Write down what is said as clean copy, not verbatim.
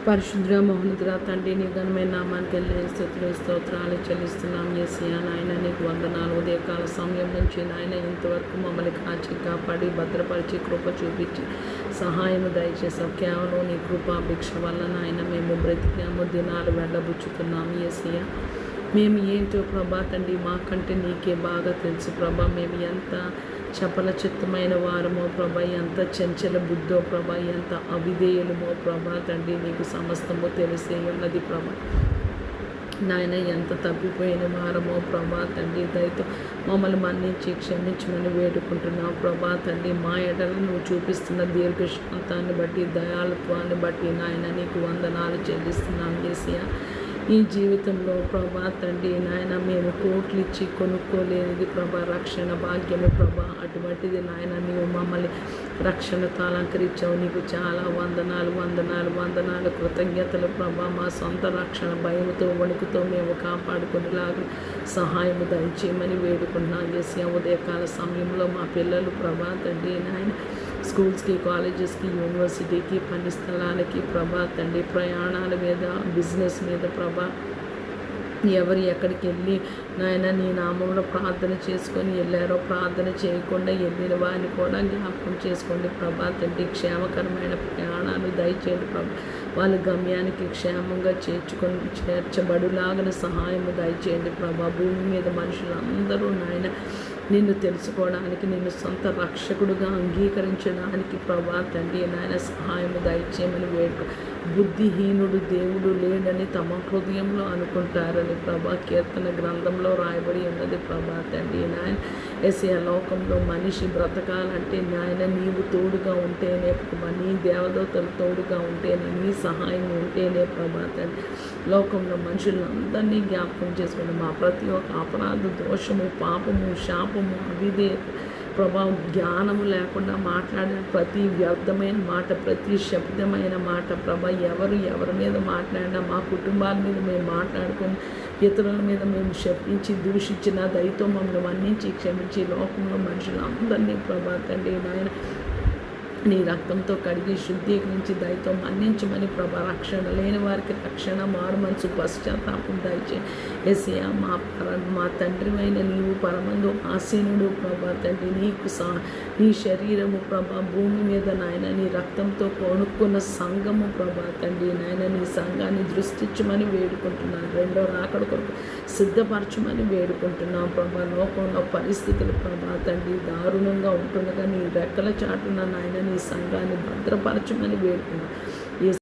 పరిశుద్ర మహోన్నతుడ తండ్రి, నీ ఘనమైన నామానికి వెళ్ళే స్తుతులు స్తోత్రాలు చెల్లిస్తున్నాం. యేసయ్య నాయన, నీకు వందనాలు. ఉదయకాల సమయం నుంచి నాయన ఇంతవరకు మమ్మల్ని కాచి కాపాడి భద్రపరిచి కృప చూపించి సహాయము దయచేసావు. కేవలం నీ కృపా భిక్ష వల్ల నాయన మేము బ్రతికాము, దినాలు వెళ్ళబుచ్చుతున్నాము. యేసయ్య, మేము ఏంటో ప్రభా తండ్రి మాకంటే నీకే బాగా తెలుసు ప్రభా. మేము ఎంత చపల చిత్తమైన వారమో ప్రభా, ఎంత చంచల బుద్ధో ప్రభా, ఎంత అవిధేయులమో ప్రభా తండ్రి, నీకు సమస్తము తెలిసే ఉన్నది ప్రభా. నాయన, ఎంత తప్పిపోయిన వారమో ప్రభా తండ్రి, దయతో మమ్మల్ని మన్నించి క్షమించమని వేడుకుంటున్నావు ప్రభా తండ్రి. మా ఎడల నువ్వు చూపిస్తున్న దీర్ఘశాంతాన్ని బట్టి, దయాళత్వాన్ని బట్టి నాయన నీకు వందనాలు చెల్లిస్తున్నాం. యేసయ్య, ఈ జీవితంలో ప్రభా తండ్రి నాయన మేము కోట్లు ఇచ్చి కొనుక్కోలేనిది ప్రభా రక్షణ భాగ్యము ప్రభా. అటువంటిది నాయన నీవు మమ్మల్ని రక్షణతో అలంకరించావు. నీకు చాలా వందనాలు వందనాలు వందనాలు కృతజ్ఞతలు ప్రభా. మా సొంత రక్షణ భయముతో వణుకుతో మేము కాపాడుకునేలాగా సహాయము దయచేయమని వేడుకుంటున్నాం. యేసయ్య, ఉదయకాల సమయంలో మా పిల్లలు ప్రభా తండ్రి నాయన స్కూల్స్కి, కాలేజెస్కి, యూనివర్సిటీకి, పని స్థలాలకి ప్రభా తండ్రి, ప్రయాణాల మీద, బిజినెస్ మీద ప్రభా, ఎవరు ఎక్కడికి వెళ్ళి నాయన నీ నామంలో ప్రార్థన చేసుకొని వెళ్ళారో, ప్రార్థన చేయకుండా వెళ్ళిన వారిని కూడా జ్ఞాపకం చేసుకోండి ప్రభా తండ్రి. క్షేమకరమైన ప్రయాణాలు దయచేయండి ప్రభా. వాళ్ళ గమ్యానికి క్షేమంగా చేర్చబడులాగిన సహాయము దయచేయండి ప్రభా. భూమి మీద మనుషులందరూ నాయన నిన్ను తెలుసుకోవడానికి, నిన్ను సొంత రక్షకుడుగా అంగీకరించడానికి ప్రభా తండ్రి నాయన సహాయము దయచేయమని వేడుక. బుద్ధిహీనుడు దేవుడు లేడని తమ హృదయంలో అనుకుంటారని ప్రభా కీర్తన గ్రంథంలో రాయబడి ఉన్నది ప్రభా తండ్రి నాయన. యేసయ్య, లోకంలో మనిషి బ్రతకాలంటే నాయన నీవు తోడుగా ఉంటేనే ప్రభా, నీ దేవదూతలు తోడుగా ఉంటేనే, నీ సహాయం ఉంటేనే ప్రభా తండ్రి. లోకంలో మనుషులందరినీ జ్ఞాపకం చేసుకుని మా ప్రతి ఒక్క అపరాధ, దోషము, పాపము, శాపము, అవిధేయత ప్రభా, జ్ఞానము లేకుండా మాట్లాడిన ప్రతి వ్యర్థమైన మాట, ప్రతి శబ్దమైన మాట ప్రభా, ఎవరి మీద మాట్లాడినా, మా కుటుంబాల మీద మేము మాట్లాడుకొని ఇతరుల మీద మేము శపించి దూషించిన దయతో మమ్మల్ని మన్నించి క్షమించి లోకంలో మనుషులందరినీ ప్రభా తండ్రి నాయన నీ రక్తంతో కడిగి శుద్ధీకరించి దయతో మన్నించమని ప్రభా. రక్షణ లేని వారికి రక్షణ, మారు మనసు, పశ్చాత్తాపం దయచే. యేసయ్య, మా తండ్రివైన నీవు పరమందు ఆసీనుడు ప్రభా తండ్రి. నీ శరీరము ప్రభా భూమి మీద నాయన నీ రక్తంతో కొనుక్కున్న సంఘము ప్రభా తండ్రి నాయన, నీ సంఘాన్ని దృష్టించమని వేడుకుంటున్నాను. రెండో రాకడ కొరకు సిద్ధపరచమని వేడుకుంటున్నాం ప్రభా. లోకంలో పరిస్థితులు ప్రభా తండ్రి దారుణంగా ఉంటుండగా నీ రెక్కల చాటున నాయన నీ సంఘాన్ని భద్రపరచమని వేడుకున్నాం.